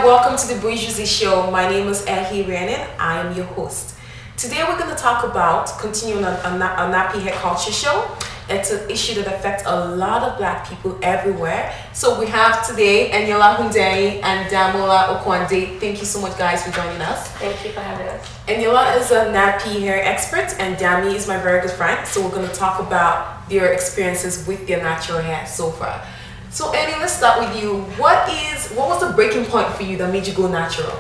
welcome to the Bourgeoisie show. My name is Ehi Rhiannon. I am your host. Today we're going to talk about continuing a nappy hair culture show. It's an issue that affects a lot of black people everywhere. So we have today Eniola Hunde and Damola Okwande. Thank you so much, guys, for joining us. Thank you for having us. Eniola is a nappy hair expert, and Dami is my very good friend. So we're going to talk about their experiences with their natural hair so far. So Annie, let's start with you. What was the breaking point for you that made you go natural?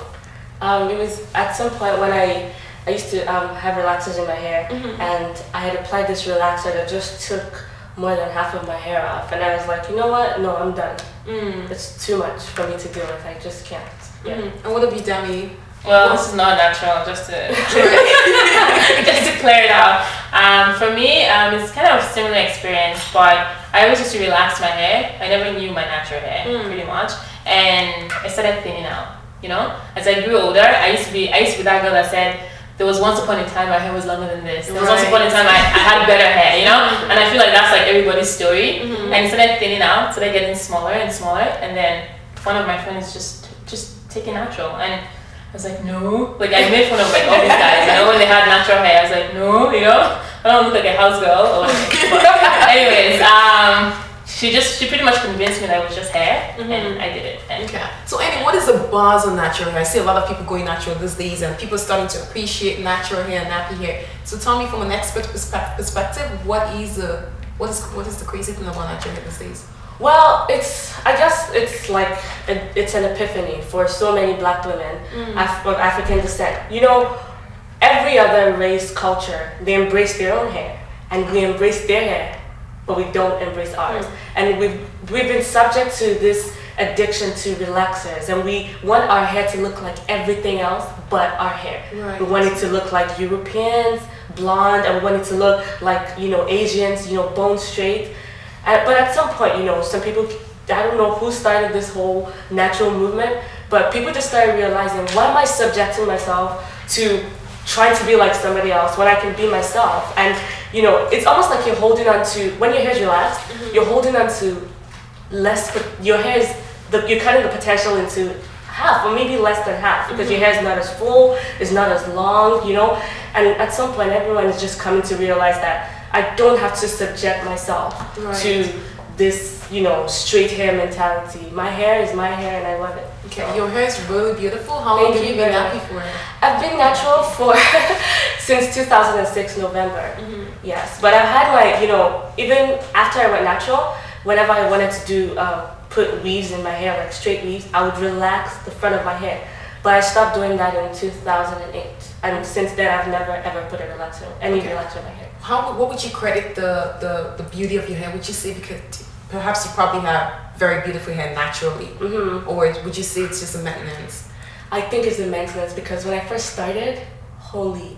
It was at some point when I used to have relaxers in my hair, and I had applied this relaxer that just took more than half of my hair off, and I was like, you know what? No, I'm done. It's too much for me to deal with. I just can't. Yeah. And what have you done, me? Well, this is not natural, just to just to clear it out. For me, it's kind of a similar experience, but I always used to relax my hair. I never knew my natural hair, pretty much, and I started thinning out. You know, as I grew older, I used to be that girl that said, there was once upon a time my hair was longer than this. There was once upon a time I had better hair, you know? And I feel like that's like everybody's story. And it started thinning out, started getting smaller and smaller, and then one of my friends just take it natural. And I was like, no. Like I made fun of like all these guys, you know, when they had natural hair. I was like, no, you know? I don't look like a house girl or whatever. But anyways, she pretty much convinced me that it was just hair, and I did it. Okay. So Annie, what is the buzz on natural hair? I see a lot of people going natural these days, and people are starting to appreciate natural hair and nappy hair. So tell me, from an expert perspective, what is the crazy thing about natural hair these days? Well, I guess it's like it's an epiphany for so many black women of African descent. You know, every other race, culture, they embrace their own hair, and we embrace their hair, but we don't embrace ours. And we've been subject to this addiction to relaxers, and we want our hair to look like everything else but our hair. Right. We want it to look like Europeans, blonde, and we want it to look like, you know, Asians, you know, bone straight. But at some point, you know, some people, I don't know who started this whole natural movement, but people just started realizing, why am I subjecting myself to trying to be like somebody else when I can be myself? And you know, it's almost like you're holding on to, when your hair's relaxed, you're holding on to less, your hair is, you're cutting the potential into half or maybe less than half, because your hair is not as full, it's not as long, you know. And at some point everyone is just coming to realize that I don't have to subject myself to this, you know, straight hair mentality. My hair is my hair and I love it. Okay, your hair is really beautiful. How long have you been nappy for? I've been natural for since 2006 November. Yes, but I've had my, you know, even after I went natural, whenever I wanted to do put weaves in my hair, like straight weaves, I would relax the front of my hair. But I stopped doing that in 2008, and since then I've never ever put any relaxer in my hair. What would you credit the beauty of your hair? Would you say because perhaps you probably have very beautiful hair naturally, or would you say it's just a maintenance? I think it's a maintenance, because when I first started,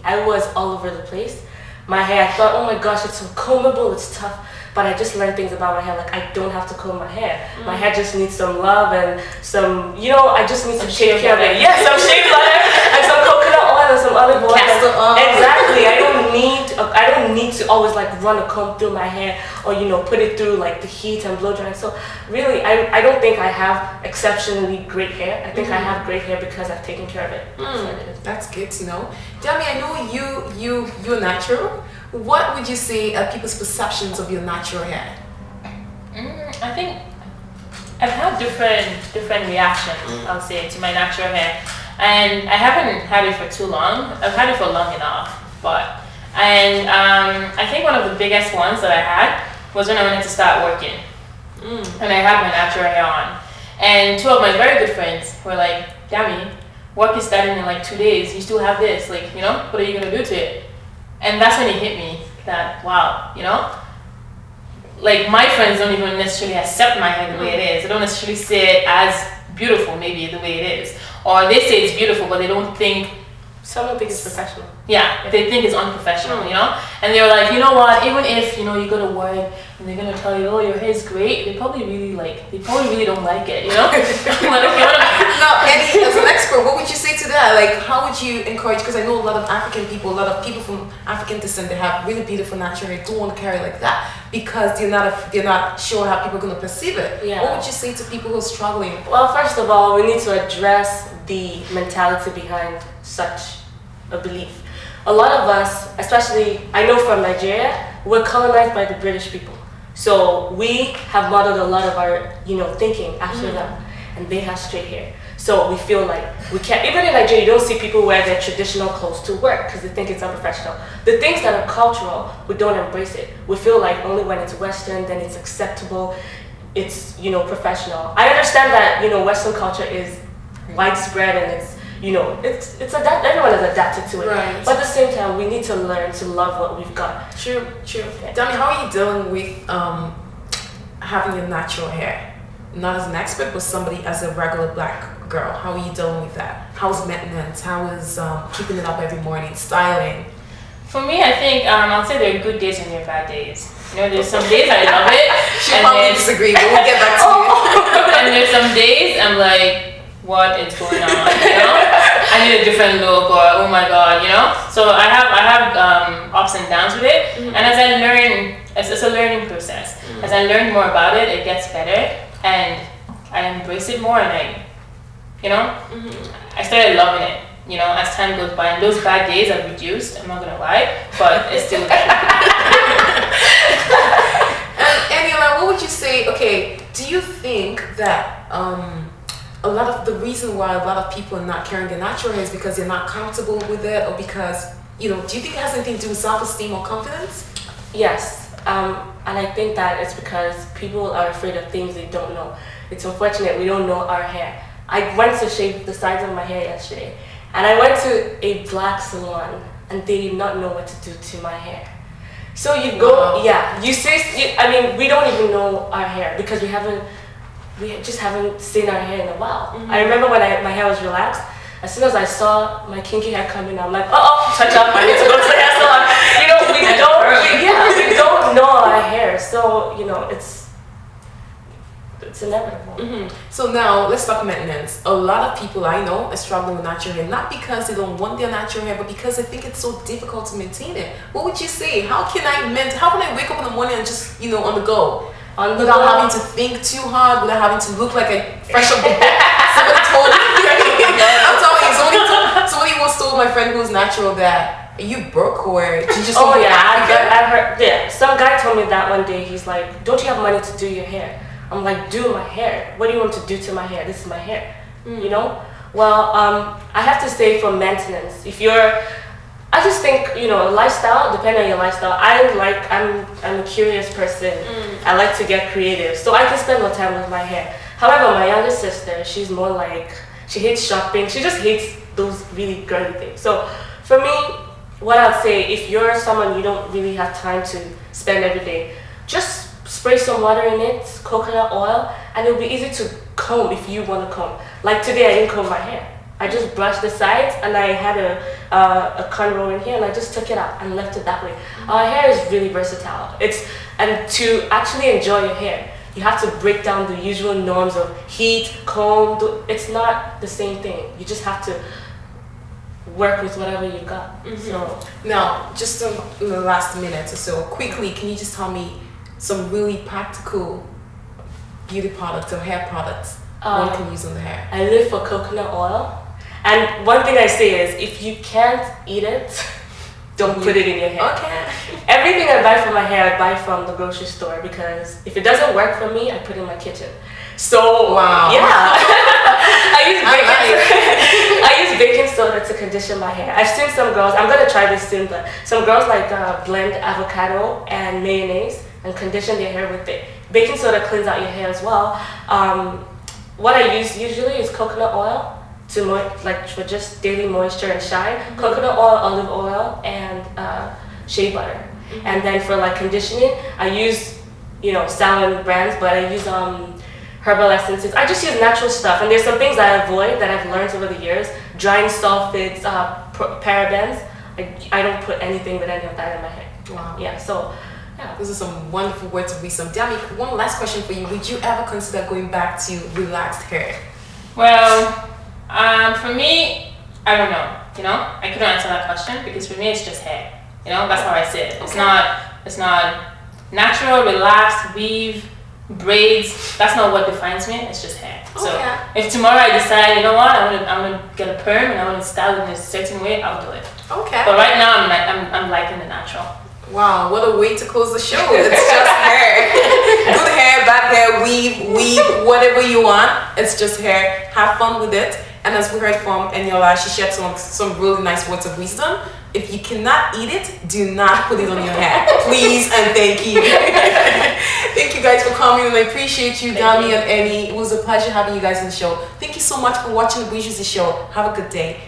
I was all over the place. My hair, I thought, oh my gosh, it's so combable, it's tough. But I just learned things about my hair, like I don't have to comb my hair. My hair just needs some love and some, you know, I just need to take care of it. Yes, some shaved butter and some coconut oil and some olive oil. Exactly. I don't need to always like run a comb through my hair, or, you know, put it through like the heat and blow dry. So really, I don't think I have exceptionally great hair. I think I have great hair because I've taken care of it. That's good to know. Dami, I know you're natural. What would you say are people's perceptions of your natural hair? I think I've had different reactions, I'll say, to my natural hair. And I haven't had it for too long. I've had it for long enough. I think one of the biggest ones that I had was when I wanted to start working. And I had my natural hair on. And two of my very good friends were like, Dami, work is starting in like 2 days. You still have this. Like, you know, what are you going to do to it? And that's when it hit me that, wow, you know, like my friends don't even necessarily accept my hair the way it is. They don't necessarily see it as beautiful, maybe the way it is. Or they say it's beautiful, but they don't think. Some think it's professional. Yeah, they think it's unprofessional, you know? And they're like, you know what, even if, you know, you go to work and they're going to tell you, oh, your hair is great, they probably really don't like it, you know? Now, Eddie, as an expert, what would you say to that? Like, how would you encourage, because I know a lot of African people, a lot of people from African descent, they have really beautiful natural hair, don't want to carry like that. because they're not sure how people are going to perceive it. Yeah. What would you say to people who are struggling? Well, first of all, we need to address the mentality behind such a belief. A lot of us, especially I know from Nigeria, we're colonized by the British people. So we have modeled a lot of our, thinking after them, and they have straight hair. So we feel like we can't, even in Nigeria, you don't see people wear their traditional clothes to work because they think it's unprofessional. The things that are cultural, we don't embrace it. We feel like only when it's Western, then it's acceptable, it's, professional. I understand that, Western culture is widespread and it's everyone is adapted to it. Right. But at the same time, we need to learn to love what we've got. True. Dami, how are you dealing with having your natural hair? Not as an expert, but somebody as a regular black girl. How are you dealing with that? How's maintenance? How is keeping it up every morning, styling? For me, I think I'll say there are good days and there are bad days. There's some days I love it. She probably disagree, but we'll get back to you. And there's some days I'm like, what is going on? I need a different look, or oh my god, So I have ups and downs with it, and as I learn, it's a learning process. As I learn more about it, it gets better, and I embrace it more, and I started loving it. As time goes by, and those bad days have reduced. I'm not gonna lie, but it's still there. And Yola, what would you say? Okay, do you think that a lot of the reason why a lot of people are not carrying their natural hair is because they're not comfortable with it, or because do you think it has anything to do with self-esteem or confidence? Yes, and I think that it's because people are afraid of things they don't know. It's unfortunate we don't know our hair. I went to shave the sides of my hair yesterday, and I went to a black salon, and they did not know what to do to my hair. So you go, you see, we don't even know our hair because we just haven't seen our hair in a while. I remember when my hair was relaxed, as soon as I saw my kinky hair coming, I'm like, touch up, I need to go to the hair salon. We don't know our hair, so it's inevitable. So now let's talk maintenance. A lot of people I know are struggling with natural hair, not because they don't want their natural hair, but because they think it's so difficult to maintain it. What would you say? How can I wake up in the morning and just on the go? Without having to think too hard, without having to look like a fresh off the boat. Somebody told me. I'm telling you, somebody once told my friend who's natural that, are you broke or did you just I heard. Yeah, some guy told me that one day. He's like, don't you have money to do your hair? I'm like, do my hair? What do you want to do to my hair? This is my hair. Well, I have to say for maintenance, I just think, lifestyle, depending on your lifestyle, I'm a curious person. I like to get creative. So I can spend more time with my hair. However, my younger sister, she's more like, she hates shopping. She just hates those really girly things. So for me, what I'd say, if you're someone you don't really have time to spend every day, just spray some water in it, coconut oil, and it'll be easy to comb if you want to comb. Like today, I didn't comb my hair. I just brushed the sides, and I had a cornrow in here, and I just took it out and left it that way. Our hair is really versatile. And to actually enjoy your hair, you have to break down the usual norms of heat, comb. It's not the same thing. You just have to work with whatever you've got. So now, just in the last minute or so, quickly, can you just tell me some really practical beauty products or hair products one can use on the hair? I live for coconut oil. And one thing I say is, if you can't eat it, don't put it in your hair. Okay. Everything I buy for my hair, I buy from the grocery store, because if it doesn't work for me, I put it in my kitchen. So, wow. Yeah. I use baking soda to condition my hair. I've seen some girls, I'm going to try this soon, but some girls blend avocado and mayonnaise and condition their hair with it. Baking soda cleans out your hair as well. What I use usually is coconut oil for just daily moisture and shine. Coconut oil, olive oil, and shea butter. And then for conditioning, I use salon brands, but I use herbal essences. I just use natural stuff, and there's some things I avoid that I've learned over the years. Drying sulfates, parabens. I don't put anything with any of that in my hair. Wow. Yeah. So. Yeah. Those are some wonderful words of wisdom. Dami, one last question for you. Would you ever consider going back to relaxed hair? Well, for me, I don't know. I couldn't answer that question because for me it's just hair. That's how I see it. It's not Natural, relaxed, weave, braids, that's not what defines me, it's just hair. So if tomorrow I decide, you know what, I want to get a perm and I want to style it in a certain way, I'll do it. Okay. But right now I'm liking the natural. Wow, what a way to close the show. It's just hair. Good hair, bad hair, weave, whatever you want. It's just hair. Have fun with it. And as we heard from Eniola, she shared some really nice words of wisdom. If you cannot eat it, do not put it on your hair. Please and thank you. Thank you guys for coming, and I appreciate you, Dami and Annie. It was a pleasure having you guys on the show. Thank you so much for watching the Bourgeoisie show. Have a good day.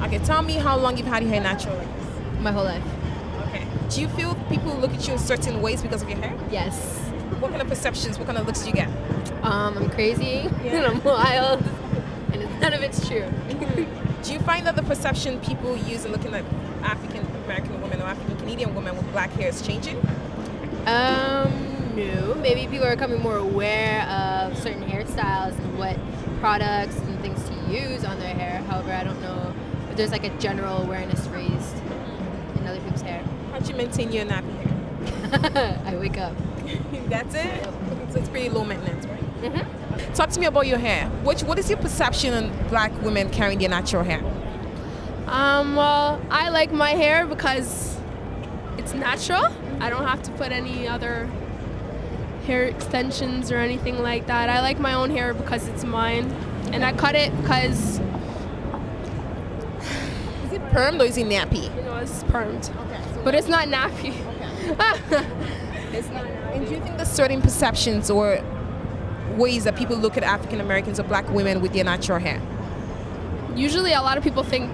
Okay, tell me how long you've had your hair natural. My whole life. Okay. Do you feel people look at you in certain ways because of your hair? Yes. What kind of perceptions, what kind of looks do you get? I'm crazy and I'm wild, and none of it's true. Do you find that the perception people use in looking at African American women or African Canadian women with black hair is changing? No. Maybe people are becoming more aware of certain hairstyles and what products and things to use on their hair. However, I don't know if there's like a general awareness raised in other people's hair. How do you maintain your nappy hair? I wake up. That's it? So it's pretty low maintenance, right? Mm-hmm. Talk to me about your hair. What is your perception on black women carrying their natural hair? Well, I like my hair because it's natural. I don't have to put any other hair extensions or anything like that. I like my own hair because it's mine, and I cut it because Is it permed or is it nappy? it's permed, Okay. but it's not nappy. Okay. It's not nappy. And do you think there's certain perceptions or ways that people look at African Americans or black women with their natural hair? Usually, a lot of people think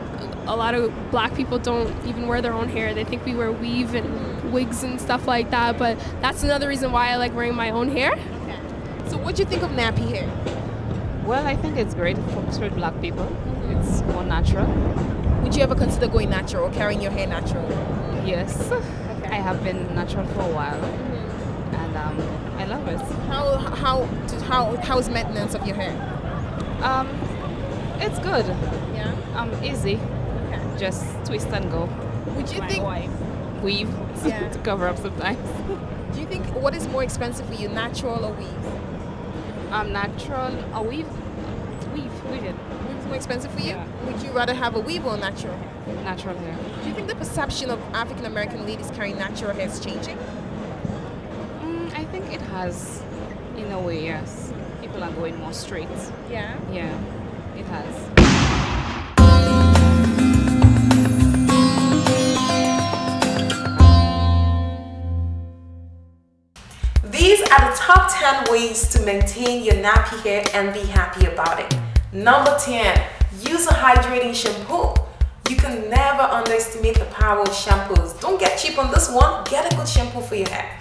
a lot of black people don't even wear their own hair. They think we wear weave and wigs and stuff like that. But that's another reason why I like wearing my own hair. Okay. So what do you think of nappy hair? Well, I think it's great for black people. It's more natural. Would you ever consider going natural or carrying your hair natural? Yes. I have been natural for a while, and I love it. How is maintenance of your hair? It's good. Yeah. Easy. Okay. Just twist and go. Would you My think? wife. Weave Yeah. to cover up sometimes. Do you think what is more expensive for you, natural or weave? Natural. A weave. Weave. Weave is more expensive for you. Yeah. Would you rather have a weave or natural hair? Natural hair. Do you think the perception of African American ladies carrying natural hair is changing? I think it has, in a way, yes. People are going more straight. Yeah. Yeah, it has. These are the top 10 ways to maintain your nappy hair and be happy about it. Number 10, use a hydrating shampoo. You can never underestimate the power of shampoos. Don't get cheap on this one. Get a good shampoo for your hair.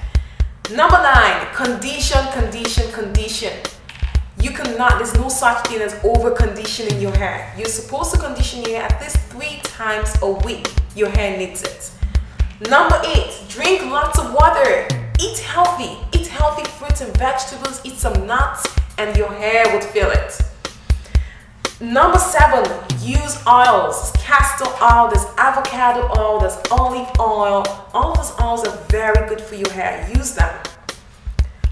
Number 9, condition. You cannot, there's no such thing as over conditioning your hair. You're supposed to condition your hair at least 3 times a week. Your hair needs it. Number 8, drink lots of water. Eat healthy. Eat healthy fruits and vegetables. Eat some nuts and your hair would feel it. Number 7, use oils. Castor oil, there's avocado oil, there's olive oil. All those oils are very good for your hair. Use them.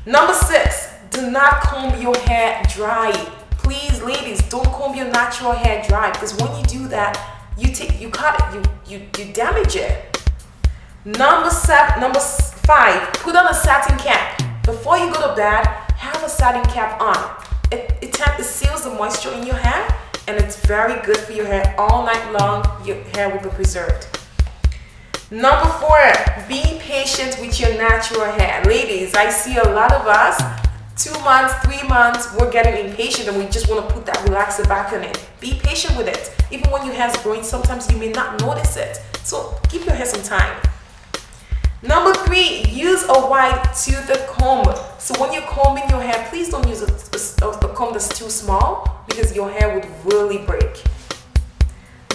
Number 6, do not comb your hair dry. Please, ladies, don't comb your natural hair dry, because when you do that, you cut it, you damage it. Number 5, put on a satin cap. Before you go to bed, have a satin cap on. It seals the moisture in your hair, and it's very good for your hair all night long. Your hair will be preserved. Number 4, be patient with your natural hair. Ladies, I see a lot of us, 2 months, 3 months, we're getting impatient and we just want to put that relaxer back on it. Be patient with it. Even when your hair's growing, sometimes you may not notice it. So give your hair some time. Number 3, use a wide-toothed comb. So when you're combing your hair, please don't use a comb that's too small, because your hair would really break.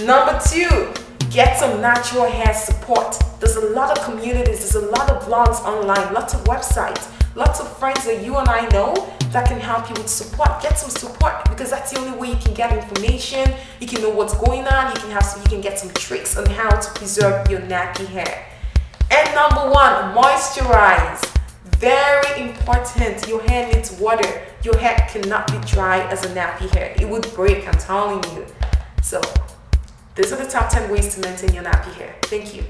Number 2, Get some natural hair support. There's a lot of communities, there's a lot of blogs online, lots of websites, lots of friends that you and I know that can help you with support. Get some support, because that's the only way you can get information. You can know what's going on. You can get some tricks on how to preserve your nappy hair. And number one, moisturize. Very important. Your hair needs water. Your hair cannot be dry as a nappy hair. It would break, I'm telling you. So these are the top 10 ways to maintain your nappy hair. Thank you.